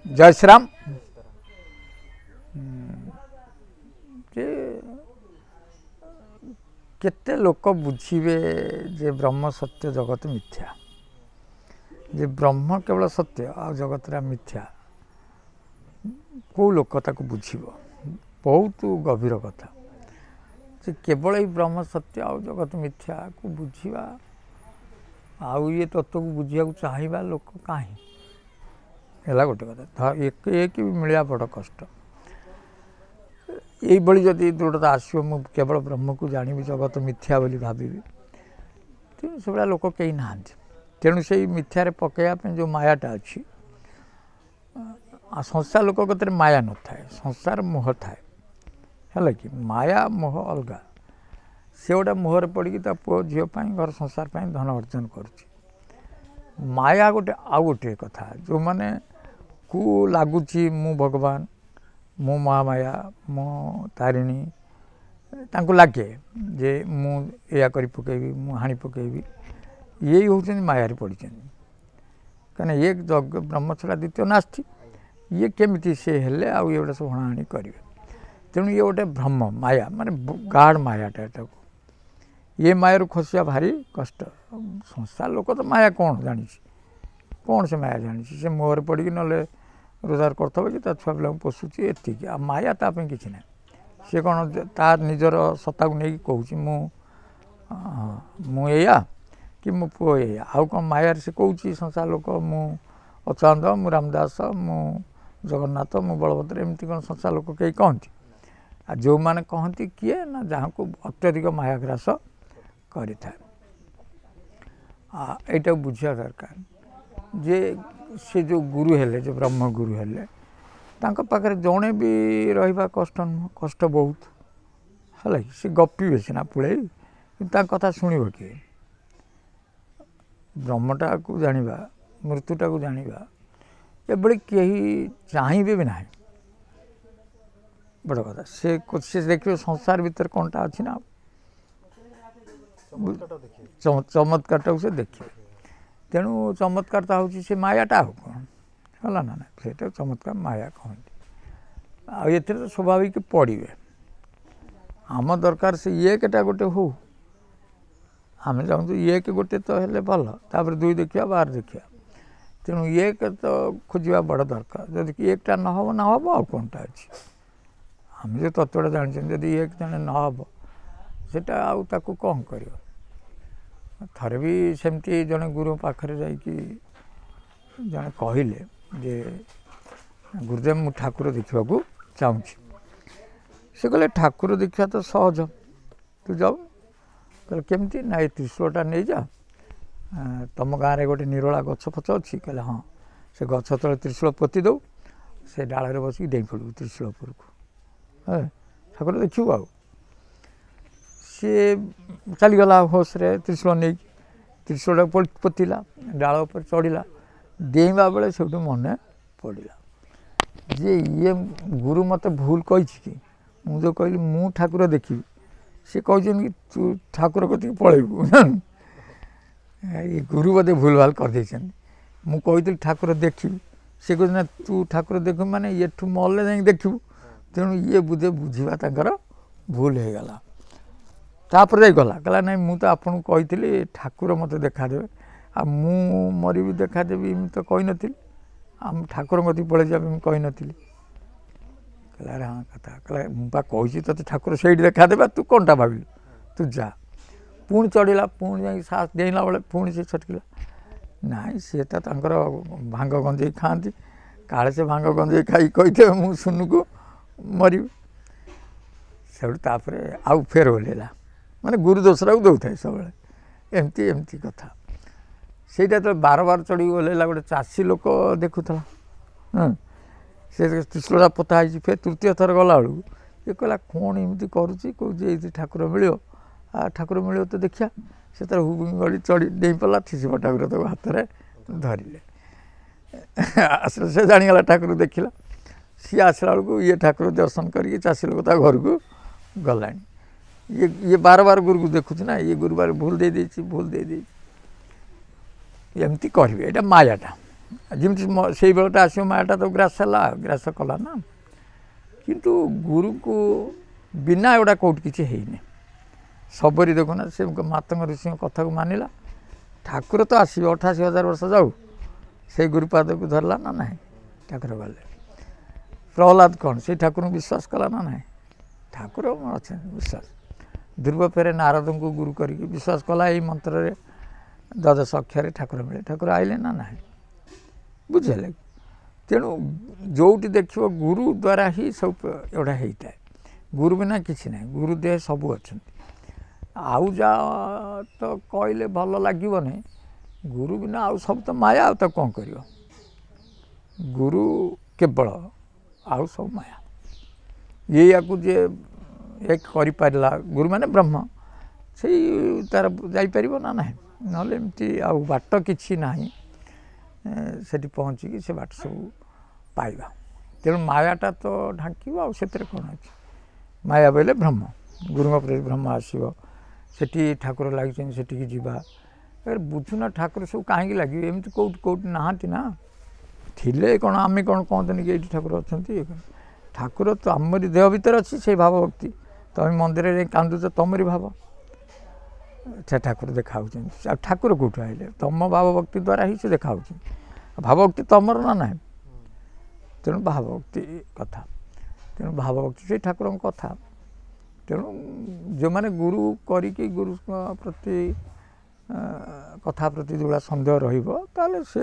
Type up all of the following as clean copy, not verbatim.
जय श्री राम। केते लोक बुझे जे ब्रह्म सत्य जगत मिथ्या, जे ब्रह्म केवल सत्य आ जगत मिथ्या कौ लोक ताको बुझीब। बहुत गभीर कथा जे केवल ही ब्रह्म सत्य आ जगत मिथ्या को बुझीबा आउ ये तत्व को बुझा चाहिए लोक कहीं है गोटे कथा। एक एक मिलवा बड़ कष्ट। यही जदि दृढ़ता आसो मु केवल ब्रह्म को जानी जगत मिथ्या बोली भावी तेणु से लोक कहीं ना तेणु से मिथ्यार पकड़ा जो मायाटा अच्छी संसार लोक कतरे माया न थाए, संसार मोह थाए है कि माया मोह अलगा। से गोटे मोहर पड़ी पुओ झीप घर संसार धन अर्जन कर माया गोटे आउ गोटे कथा जो माने को लगुच मु भगवान मु महामाया मु तारिणी तांको लगे जे मु या करी पकेबी मु हाणी पकेबी यही हूँ मायारे पड़ी कहीं एक जग ब्रह्म छड़ा द्वितीय नास्ति ये केमिति से हेले आउ ये गोटे सब हणाणी करेंगे। तेणु ये गोटे भ्रम माया माने गाढ़ मायाटा ये माया खसिया भारी कष्ट। संसार लोक तो माया कौन जानी कौन से माया जानी से मोहर पड़ी ना रोजगार करते कि छुआ पिला पोषुची एतिक आ माया ताप कि ना सी कौन तार निजर सत्ता को लेकिन कहूँ मुया कि मो पुओ या आउ कौन मायार से कौन संसार लोक मु अच्युत मु रामदास मु जगन्नाथ मु बलभद्र एमती कौन संसार लोक कहीं कहती आ जो मैंने कहती किए ना जहाँ को अत्यधिक मायाग्रास करें यहाँ बुझा दरकार जे से जो गुरु हेले जो ब्रह्म गुरु हेले तांको पाखरे जड़े भी रहा कष्ट नुह कष्ट बहुत है सी गपीबे सीना पुड़े कथा शुणव किए ब्रह्मटा को जाना मृत्युटा को जाना ये कहीं चाहिए भी ना बड़ कथा से देखिए संसार भीतर कौनटा अच्छी ना चमत्कार से देखिए। तेणु चमत्कार हूँ से मायाटा हो कौन है ना से चमत्कार माया कहते आते तो स्वाभाविक पड़े आम दरकार से एकटा गोटे हो आम चाहूँ एक गोटे तो हेल्ले भल तापर दुई देखा बार देखा। तेणु एक तो खोजा बड़ दरकार जदि एकटा न हम आ कौनटा अच्छी आम जो तत्वटा जानते जदि एक जन न हम सेटा आउ ताकू कौन कर थरे भी सेमती जड़े गुरु पाखे जाकि जड़े कहले जे गुरुदेव मु ठाकुर देखा चाहूँ से कहले ठाकुर देखा तो सहज तू जाऊ कहले केमती ना ये त्रिशूलटा नहीं जा तुम गाँव में गोटे निरोला गछ फच अच्छी कहले हाँ से गछ तले त्रिशूल पोती दो से डाल बसिक डेई पड़ू त्रिशूल उपर को ठाकुर देखू आ सी चलीगला होश रे त्रिशूल नहीं त्रिशूल पोतिला डाल पर चढ़ला डेवा बेले से मन पड़ा जे ये गुरु मत भूल कही कि मुझे जो कहली मु ठाकुर देखी सी कहते कि तू ठाकुर कति पलैबू ये गुरु बोधे भूल भाल कर मु कही ठाकुर देखी सी कहते तू ठाकुर देख माने ये मल्ले जा देखू। तेणु ये बुझे बुझा तर भूल हो गला तापर जाई गला कहला नहीं मु तो आपन कही ठाकुर मत देखादेवे आ मु मरी भी देखादेवी तो कही नी आम ठाकुर कति पड़े जा कही नी कहला अरे हाँ कथा कहला मुझा कही तो ठाकुर से देखादेवे तू कौनटा भाविलु तू जा पुणी चढ़ला पुणी जा सास डेला बेले पुणी से छटकिला नाई सी तो भांग गंजे खाती काले से भांग गंजे खाई कही मु सुनु को मरी से आउ फेर ओल्ला माने गुरु दोसरा को दौथा सब एमती एमती कथा सेटा तो बार बार चढ़ी ओल्ला गोटे चाषी लोक देखुला से त्रिशूलटा पोता है फिर तृतीय थर गला बेलू ये कहला कौन एमती करुच्ची कहे ठाकुर मिल ठाकुर मिल तो देखिया से तर गली चढ़ी डे पड़ा ठिसिप ठाकुर तो हाथ में धरले आसला से जानीगला ठाकुर देखला सी आसला बेलू ये ठाकुर दर्शन करके चाषी लोग घर को गला ये बार बार गुरु को देखुच ना ये गुरु बार भूल दे भूल दे एमती कहे यहाँ मायाटा ଯେମିତି ସେଇ ବେଳଟା ଆସିବ ମାୟାଟା ତ ଗ୍ରାସ ହେଲା ଗ୍ରାସ କଲା ନା। କିନ୍ତୁ ଗୁରୁକୁ ବିନା ଏଗୁଡ଼ା କେଉଁଠି କିଛି ହେଇନି। ସବରୀ ଦେଖୁନା ସେ ମାତଙ୍ଗ ଋଷିଙ୍କ କଥାକୁ ମାନିଲା। ଠାକୁର ତ ଆସିବେ 88,000 ବର୍ଷ ଯାଉ ସେଇ ଗୁରୁପାଦକୁ ଧରିଲା ନା ନାହିଁ ଠାକୁର ଗଲେ। ପ୍ରହ୍ଲାଦ କ'ଣ ସେଇ ଠାକୁରଙ୍କୁ ବିଶ୍ୱାସ କଲା ନା ନାହିଁ? ଠାକୁର ଅଛନ୍ତି ବିଶ୍ୱାସ। ଧ୍ରୁବ ଫେରେ ନାରଦଙ୍କୁ ଗୁରୁ କରିକି ବିଶ୍ୱାସ କଲା ଏଇ ମନ୍ତ୍ରରେ ଦ୍ୱାଦଶ ଅକ୍ଷରରେ ଠାକୁର ମିଳେ। ଠାକୁର ଆଇଲେ ନା ନାହିଁ ବୁଝିଲେ। ତେଣୁ ଯେଉଁଠି ଦେଖିବ ଗୁରୁ ଦ୍ୱାରା ହିଁ ସବୁ ଏଗୁଡ଼ା ହେଇଥାଏ। ଗୁରୁ ବିନା କିଛି ନାହିଁ। ଗୁରୁ ଦେହ ସବୁ ଅଛନ୍ତି। ଆଉ ଯାହା ତ କହିଲେ ଭଲ ଲାଗିବନି। ଗୁରୁ ବିନା ଆଉ ସବୁ ତ ମାୟା। ଆଉ ତାକୁ କ'ଣ କରିବ? ଗୁରୁ କେବଳ ଆଉ ସବୁ ମାୟା। ୟାକୁ ଯିଏ ଏକ କରିପାରିଲା ଗୁରୁ ମାନେ ବ୍ରହ୍ମ ସେଇ ତାର ଯାଇପାରିବ ନା ନାହିଁ। ନହେଲେ ଏମିତି ଆଉ ବାଟ କିଛି ନାହିଁ ସେଠି ପହଞ୍ଚିକି ସେ ବାଟ ସବୁ ପାଇବା। ତେଣୁ ମାୟାଟା ତ ଢାଙ୍କିବ ଆଉ ସେଥିରେ କ'ଣ ଅଛି? ମାୟା ବୋଇଲେ ବ୍ରହ୍ମ। ଗୁରୁଙ୍କ ପ୍ରତି ବ୍ରହ୍ମ ଆସିବ। ସେଠି ଠାକୁର ଲାଗିଛନ୍ତି ସେଠିକି ଯିବା। ବୁଝୁନା ଠାକୁର ସବୁ କାହିଁକି ଲାଗିବେ? ଏମିତି କେଉଁଠି ନାହାନ୍ତି ନା। ଥିଲେ କ'ଣ ଆମେ କ'ଣ କହନ୍ତନି କି ଏଇଠି ଠାକୁର ଅଛନ୍ତି? ଠାକୁର ତ ଆମରି ଦେହ ଭିତରେ ଅଛି। ସେଇ ଭାବ ଭକ୍ତି ତମେ ମନ୍ଦିରରେ କାନ୍ଦୁଛ ତମରି ଭାବ ସେ ଠାକୁର ଦେଖାହେଉଛନ୍ତି। ଆଉ ଠାକୁର କେଉଁଠୁ ଆଇଲେ? ତମ ଭାବ ଭକ୍ତି ଦ୍ୱାରା ହିଁ ସେ ଦେଖାହେଉଛନ୍ତି। ଭାବ ଭକ୍ତି ତମର ନା ନାହିଁ। ତେଣୁ ଭାବ ଭକ୍ତି କଥା। ତେଣୁ ଭାବ ଭକ୍ତି ସେଇ ଠାକୁରଙ୍କ କଥା। ତେଣୁ ଯେଉଁମାନେ ଗୁରୁ କରିକି ଗୁରୁଙ୍କ ପ୍ରତି କଥା ପ୍ରତି ଯେଉଁଭଳିଆ ସନ୍ଦେହ ରହିବ ତାହେଲେ ସେ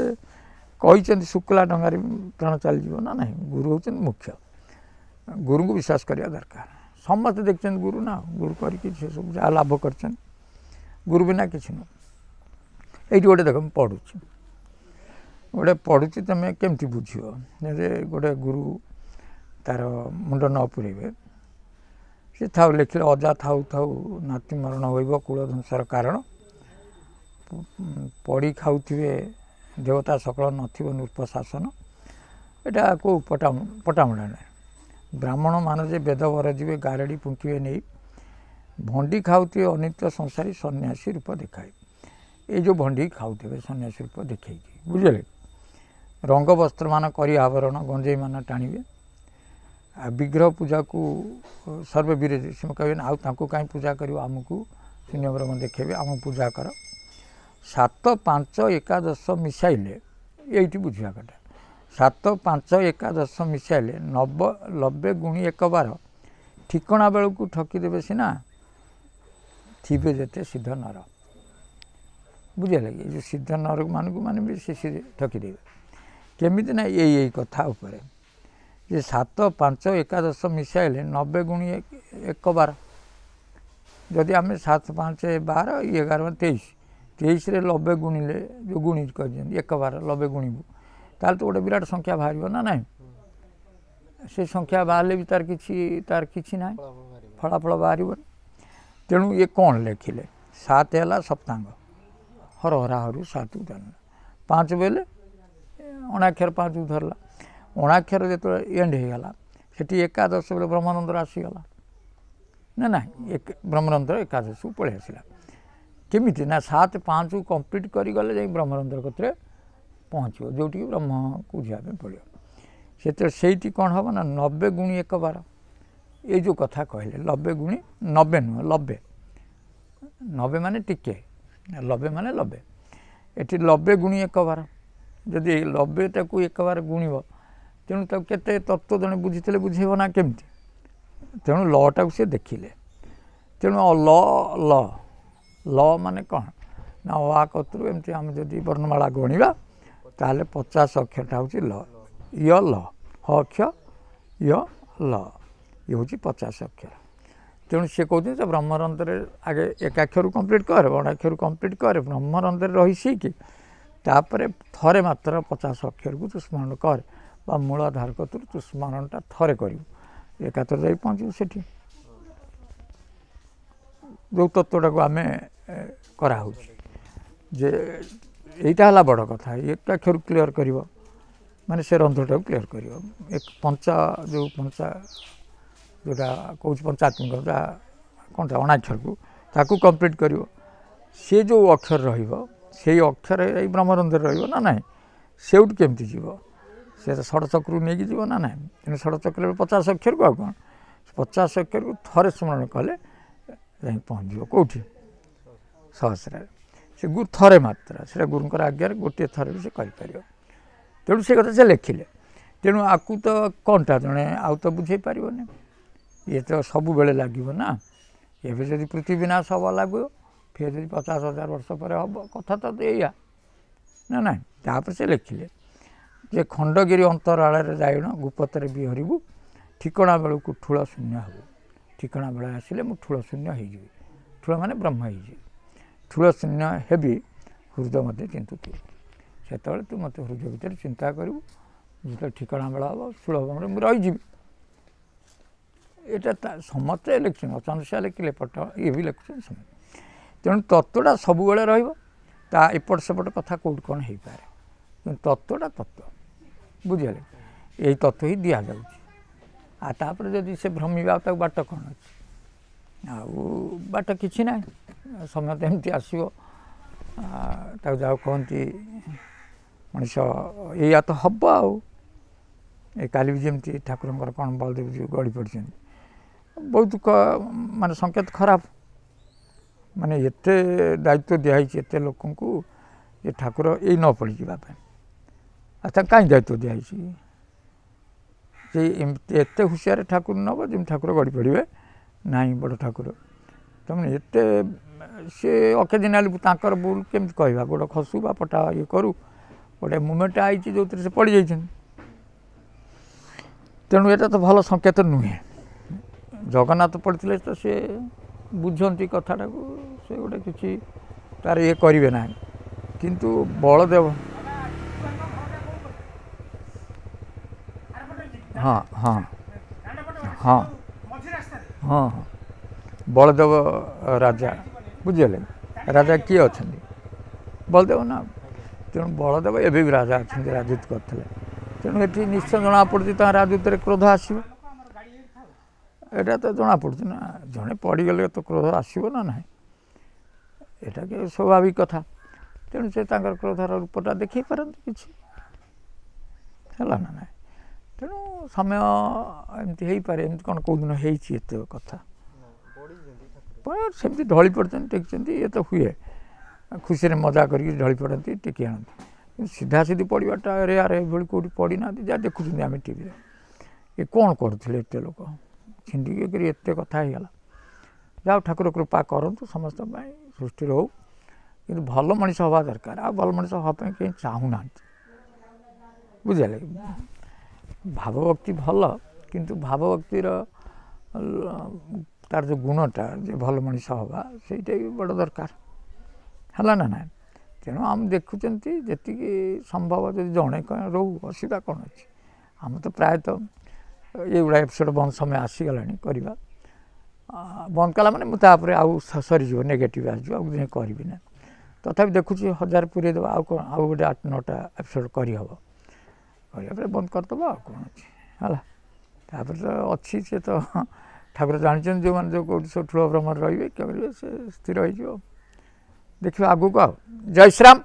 କହିଛନ୍ତି ଶୁକ୍ଲା ଡଙ୍ଗାରେ ପ୍ରାଣ ଚାଲିଯିବ ନା ନାହିଁ। ଗୁରୁ ହେଉଛନ୍ତି ମୁଖ୍ୟ। ଗୁରୁଙ୍କୁ ବିଶ୍ୱାସ କରିବା ଦରକାର। ସମସ୍ତେ ଦେଖିଛନ୍ତି ଗୁରୁ ନା। ଗୁରୁ କରିକି ସେସବୁ ଯାହା ଲାଭ କରିଛନ୍ତି। ଗୁରୁ ବିନା କିଛି ନୁହଁ। ଏଇଠି ଗୋଟେ ଦେଖ ମୁଁ ପଢ଼ୁଛି। ଗୋଟେ ପଢ଼ୁଛି ତୁମେ କେମିତି ବୁଝିବ ଯେ ଗୋଟେ ଗୁରୁ ତାର ମୁଣ୍ଡ ନ ପୁରେଇବେ। ସେ ଥାଉ ଲେଖିଲେ ଅଜା ଥାଉ ଥାଉ ନାତି ମରଣ ହୋଇବ କୂଳ ଧ୍ୱଂସର କାରଣ। ପଡ଼ି ଖାଉଥିବେ ଦେବତା ସକଳ ନଥିବ ନୃପ ଶାସନ। ଏଇଟା କେଉଁ ପଟାମୁଣ୍ଡାରେ ବ୍ରାହ୍ମଣ ମାନ ଯେ ବେଦ ବର ଯିବେ ଗାରେଡ଼ି ପୁଙ୍କିବେ ନେଇ ଭଣ୍ଡି ଖାଉଥିବେ ଅନିତ୍ୟ ସଂସାରୀ ସନ୍ନ୍ୟାସୀ ରୂପ ଦେଖାଏ। ଏଇ ଯେଉଁ ଭଣ୍ଡି ଖାଉଥିବେ ସନ୍ନ୍ୟାସୀ ରୂପ ଦେଖେଇକି ବୁଝିଲେ। ରଙ୍ଗ ବସ୍ତ୍ରମାନ କରି ଆବରଣ ଗଞ୍ଜେଇ ମାନ ଟାଣିବେ। ଆଉ ବିଗ୍ରହ ପୂଜାକୁ ସର୍ବେ ବିରୋଧୀ ସେ କହିବେ ଆଉ ତାଙ୍କୁ କାହିଁ ପୂଜା କରିବ? ଆମକୁ ଶୂନ୍ୟବ୍ରହ୍ମ ଦେଖେଇବେ ଆମକୁ ପୂଜା କର। 7, 5, 11 ମିଶାଇଲେ ଏଇଠି ବୁଝିବା କଥା। 7, 5, 11 ମିଶାଇଲେ 90 ଗୁଣି 112 ଠିକଣା ବେଳକୁ ଠକିଦେବେ ସିନା ଥିବେ ଯେତେ ସିଦ୍ଧ ନର। ବୁଝିଲେ କି? ଏ ଯେଉଁ ସିଦ୍ଧ ନର ମାନଙ୍କୁ ମାନେ ବି ସେ ଠକିଦେବେ। କେମିତି ନା ଏଇ କଥା ଉପରେ ଯେ 7, 5, 11 ମିଶାଇଲେ 90 ଗୁଣି 112। ଯଦି ଆମେ 7, 5, 12 11 23 23ରେ 90 ଗୁଣିଲେ ଯେଉଁ ଗୁଣି କରିଛନ୍ତି 112 90 ଗୁଣିବୁ ତାହେଲେ ତ ଗୋଟେ ବିରାଟ ସଂଖ୍ୟା ବାହାରିବ ନା ନାହିଁ। ସେ ସଂଖ୍ୟା ବାହାରିଲେ ବି ତାର କିଛି ନାହିଁ ଫଳାଫଳ ବାହାରିବନି। ତେଣୁ ଇଏ କ'ଣ ଲେଖିଲେ? 7 ହେଲା ସପ୍ତାଙ୍ଗ ହର ହରା ହରୁ 7କୁ ଧରିଲା। 5 ବୋଇଲେ ଅଣାକ୍ଷର 5କୁ ଧରିଲା। ଅଣାକ୍ଷର ଯେତେବେଳେ ଏଣ୍ଡ ହେଇଗଲା ସେଠି 11 ବେଳେ ବ୍ରହ୍ମାନନ୍ଦର ଆସିଗଲା ନା ନାହିଁ। ବ୍ରହ୍ମାନନ୍ଦର 11କୁ ପଳେଇ ଆସିଲା। କେମିତି ନା 7, 5କୁ କମ୍ପ୍ଲିଟ୍ କରିଗଲେ ଯାଇ ବ୍ରହ୍ମାନନ୍ଦର କତିରେ ପହଞ୍ଚିବ ଯେଉଁଠିକି ବ୍ରହ୍ମକୁ ଯିବା ପାଇଁ ପଡ଼ିବ। ସେତେବେଳେ ସେଇଠି କ'ଣ ହେବ ନା 90 ଗୁଣି 112 ଏଇ ଯେଉଁ କଥା କହିଲେ 90 ଗୁଣି 90 ନୁହଁ 90 90 ମାନେ ଟିକେ 90 ମାନେ 90 ଏଠି 90 ଗୁଣି 112 ଯଦି 90ଟାକୁ 112 ଗୁଣିବ ତେଣୁ ତାକୁ କେତେ ତତ୍ତ୍ୱ ଜଣେ ବୁଝିଥିଲେ ବୁଝେଇବ ନା କେମିତି। ତେଣୁ ଲଟାକୁ ସେ ଦେଖିଲେ। ତେଣୁ ଲ ମାନେ କ'ଣ ନା ଅ ଆ କତରୁ ଏମିତି ଆମେ ଯଦି ବର୍ଣ୍ଣମାଳା ଗଣିବା ତାହେଲେ 50 ଅକ୍ଷରଟା ହେଉଛି ଲ ୟ ଲ ହ ଅକ୍ଷ ୟ ଲ ଇଏ ହେଉଛି 50 ଅକ୍ଷର। ତେଣୁ ସେ କହୁଛନ୍ତି ଯେ ବ୍ରହ୍ମରନ୍ଧ୍ରରେ ଆଗେ ଏକାକ୍ଷରକୁ କମ୍ପ୍ଲିଟ୍ କରେ ଅଣାକ୍ଷରକୁ କମ୍ପ୍ଲିଟ୍ କରେ ବ୍ରହ୍ମରନ୍ଧ୍ରରେ ରହି ଶିଖି ତାପରେ ଥରେ ମାତ୍ର 50 ଅକ୍ଷରକୁ ତୁ ସ୍ମରଣ କରେ ବା ମୂଳାଧାର କତରୁ ତୁ ସ୍ମରଣଟା ଥରେ କରିବୁ ଏକାଥରେ ଯାଇ ପହଞ୍ଚିବୁ ସେଠି। ଯେଉଁ ତତ୍ତ୍ୱଟାକୁ ଆମେ କରାହେଉଛି ଯେ ଏଇଟା ହେଲା ବଡ଼ କଥା। ଏକାକ୍ଷରକୁ କ୍ଲିଅର କରିବ ମାନେ ସେ ରନ୍ଧ୍ରଟାକୁ କ୍ଲିଅର କରିବ। ପଞ୍ଚା ଯେଉଁଟା କହୁଛି ପଞ୍ଚାତ୍ମିକ କ'ଣଟା ଅଣାକ୍ଷରକୁ ତାକୁ କମ୍ପ୍ଲିଟ୍ କରିବ। ସେ ଯେଉଁ ଅକ୍ଷର ରହିବ ସେଇ ଅକ୍ଷର ଏଇ ବ୍ରହ୍ମରନ୍ଧ୍ରରେ ରହିବ ନା ନାହିଁ। ସେଇଠୁ କେମିତି ଯିବ ସେ ଷଡ଼ଚକ୍ରକୁ ନେଇକି ଯିବ ନା ନାହିଁ ତେଣୁ ଷଡ଼ଚକ୍ରରେ 50 ଅକ୍ଷରକୁ ଆଉ କ'ଣ 50 ଅକ୍ଷରକୁ ଥରେ ସ୍ମରଣ କଲେ ଯାଇ ପହଞ୍ଚିବ କେଉଁଠି ସହସ୍ରାରେ ସେ ଗୁରୁ ଥରେ ମାତ୍ର ସେଇଟା ଗୁରୁଙ୍କର ଆଜ୍ଞାରେ ଗୋଟିଏ ଥରରେ ସେ କରିପାରିବ ତେଣୁ ସେ କଥା ସେ ଲେଖିଲେ ତେଣୁ ଆକୁ ତ କ'ଣଟା ଜଣେ ଆଉ ତ ବୁଝେଇ ପାରିବନି ଇଏ ତ ସବୁବେଳେ ଲାଗିବ ନା ଏବେ ଯଦି ପୃଥିବୀ ବିନାଶ ହବ ଲାଗିବ ଫେର ଯଦି 50,000 ବର୍ଷ ପରେ ହବ କଥା ତ ଏଇଆ ନା ନାହିଁ ତାପରେ ସେ ଲେଖିଲେ ଯେ ଖଣ୍ଡଗିରି ଅନ୍ତରାଳରେ ଯାଇଣ ଗୁପତରେ ବିହରିବୁ ଠିକଣା ବେଳକୁ ଠୁଳ ଶୂନ୍ୟ ହେବ ଠିକଣା ବେଳେ ଆସିଲେ ମୁଁ ଠୁଳ ଶୂନ୍ୟ ହେଇଯିବି ଠୁଳ ମାନେ ବ୍ରହ୍ମ ହେଇଯିବି ଠୁଳ ଶୂନ୍ୟ ହେବି ହୃଦୟ ମୋତେ ଚିନ୍ତୁଥିବ ସେତେବେଳେ ତୁ ମୋତେ ହୃଦୟ ଭିତରେ ଚିନ୍ତା କରିବୁ ଯେତେବେଳେ ଠିକଣା ବେଳ ହେବ ସୁଳଭରେ ମୁଁ ରହିଯିବି ଏଇଟା ସମସ୍ତେ ଲେଖୁଛନ୍ତି ଅଚାନୁସିଆ ଲେଖିଲେ ପଟ ଇଏ ବି ଲେଖୁଛନ୍ତି ସମସ୍ତେ ତେଣୁ ତତ୍ତ୍ୱଟା ସବୁବେଳେ ରହିବ ତା ଏପଟ ସେପଟ କଥା କେଉଁଠି କ'ଣ ହେଇପାରେ କିନ୍ତୁ ତତ୍ତ୍ୱଟା ତତ୍ତ୍ୱ ବୁଝିଗଲେ ଏଇ ତତ୍ତ୍ୱ ହିଁ ଦିଆଯାଉଛି ଆଉ ତାପରେ ଯଦି ସେ ଭ୍ରମିବା ଆଉ ତାକୁ ବାଟ କ'ଣ ଅଛି ଆଉ ବାଟ କିଛି ନାହିଁ ସମୟ ତ ଏମିତି ଆସିବ ତାକୁ ଯାହା କହନ୍ତି ମଣିଷ ଏଇଆ ତ ହେବ ଆଉ ଏ କାଲି ବି ଯେମିତି ଠାକୁରଙ୍କର କ'ଣ ବଳଦେବ ଜୀଉ ଗଳି ପଡ଼ିଛନ୍ତି ବହୁତ ମାନେ ସଂକେତ ଖରାପ ମାନେ ଏତେ ଦାୟିତ୍ୱ ଦିଆହେଇଛି ଏତେ ଲୋକଙ୍କୁ ଯେ ଠାକୁର ଏଇ ନ ପଡ଼ିଯିବା ପାଇଁ ଆଉ ତାଙ୍କୁ କାହିଁ ଦାୟିତ୍ୱ ଦିଆହେଇଛି ଯେ ଏମିତି ଏତେ ହୁସିଆର ଠାକୁର ନେବ ଯେମିତି ଠାକୁର ଗଡ଼ି ପଡ଼ିବେ ନାହିଁ ବଡ଼ ଠାକୁର ତୁମେ ଏତେ ସେ ଅକେଜନାଲି ତାଙ୍କର ଭୁଲ କେମିତି କହିବା ଗୋଟେ ଖସୁ ବା ପଟା ଇଏ କରୁ ଗୋଟେ ମୁମେଣ୍ଟ ଆଇଛି ଯେଉଁଥିରେ ସେ ପଡ଼ିଯାଇଛନ୍ତି ତେଣୁ ଏଇଟା ତ ଭଲ ସଂକେତ ନୁହେଁ ଜଗନ୍ନାଥ ପଡ଼ିଥିଲେ ତ ସେ ବୁଝନ୍ତି କଥାଟାକୁ ସେ ଗୋଟେ କିଛି ତାର ଇଏ କରିବେ ନାହିଁ କିନ୍ତୁ ବଳଦେବ ହଁ ହଁ ହଁ ହଁ ବଳଦେବ ରାଜା ବୁଝିଗଲେ ରାଜା କିଏ ଅଛନ୍ତି ବଳଦେବ ନା ତେଣୁ ବଳଦେବ ଏବେ ବି ରାଜା ଅଛନ୍ତି ରାଜୁତ କରିଥିଲେ ତେଣୁ ଏଠି ନିଶ୍ଚୟ ଜଣାପଡ଼ୁଛି ତାଙ୍କ ରାଜୁତରେ କ୍ରୋଧ ଆସିବ ଏଇଟା ତ ଜଣାପଡ଼ୁଛି ନା ଜଣେ ପଡ଼ିଗଲେ ତ କ୍ରୋଧ ଆସିବ ନା ନାହିଁ ଏଇଟା କି ସ୍ୱାଭାବିକ କଥା ତେଣୁ ସେ ତାଙ୍କର କ୍ରୋଧର ରୂପଟା ଦେଖେଇ ପାରନ୍ତି କିଛି ହେଲା ନା ନାହିଁ ତେଣୁ ସମୟ ଏମିତି ହେଇପାରେ ଏମିତି କ'ଣ କେଉଁଦିନ ହେଇଛି ଏତେ କଥା ସେମିତି ଢଳି ପଡ଼ିଛନ୍ତି ଟେକିଛନ୍ତି ଇଏ ତ ହୁଏ ଖୁସିରେ ମଜା କରିକି ଢଳି ପଡ଼ନ୍ତି ଟେକି ଆଣନ୍ତି କିନ୍ତୁ ସିଧା ସିଧି ପଡ଼ିବାଟା ରେୟାର ଏଭଳି କେଉଁଠି ପଡ଼ିନାହାନ୍ତି ଯାହା ଦେଖୁଛନ୍ତି ଆମେ ଟିଭିରେ ଏ କ'ଣ କରୁଥିଲେ ଏତେ ଲୋକ ଛିଣ୍ଡିକି କରି ଏତେ କଥା ହେଇଗଲା ଯାହା ଠାକୁର କୃପା କରନ୍ତୁ ସମସ୍ତଙ୍କ ପାଇଁ ସୃଷ୍ଟିରେ ହଉ କିନ୍ତୁ ଭଲ ମଣିଷ ହେବା ଦରକାର ଆଉ ଭଲ ମଣିଷ ହେବା ପାଇଁ କେହି ଚାହୁଁନାହାନ୍ତି ବୁଝିଲେ ଭାବଭକ୍ତି ଭଲ କିନ୍ତୁ ଭାବଭକ୍ତିର ତାର ଯେଉଁ ଗୁଣଟା ଯେ ଭଲ ମଣିଷ ହେବା ସେଇଟା ବି ବଡ଼ ଦରକାର ହେଲା ନା ନାହିଁ ତେଣୁ ଆମେ ଦେଖୁଛନ୍ତି ଯେତିକି ସମ୍ଭବ ଯଦି ଜଣେ ରହୁ ଅସୁବିଧା କ'ଣ ଅଛି ଆମେ ତ ପ୍ରାୟତଃ ଏଇଗୁଡ଼ା ଏପିସୋଡ଼ ବନ୍ଦ ସମୟ ଆସିଗଲାଣି କରିବା ବନ୍ଦ କଲା ମାନେ ମୁଁ ତାପରେ ଆଉ ସରିଯିବ ନେଗେଟିଭ୍ ଆସିଯିବ ଆଉ ଦିନେ କରିବି ନା ତଥାପି ଦେଖୁଛି 1000 ପୁରେଇ ଦେବା ଆଉ କ'ଣ ଆଉ ଗୋଟେ 8-9ଟା ଏପିସୋଡ଼ କରିହେବ କରିବା ପରେ ବନ୍ଦ କରିଦେବା ଆଉ କ'ଣ ଅଛି ହେଲା ତାପରେ ତ ଅଛି ସେ ତ ଠାକୁର ଜାଣିଛନ୍ତି ଯେଉଁମାନେ ଯେଉଁ କେଉଁଠି ସବୁ ଠୁଳ ଭ୍ରମରେ ରହିବେ କରିବେ ସେ ସ୍ଥିର ହେଇଯିବ ଦେଖିବା ଆଗକୁ ଆଉ ଜୟ ଶ୍ରୀରାମ।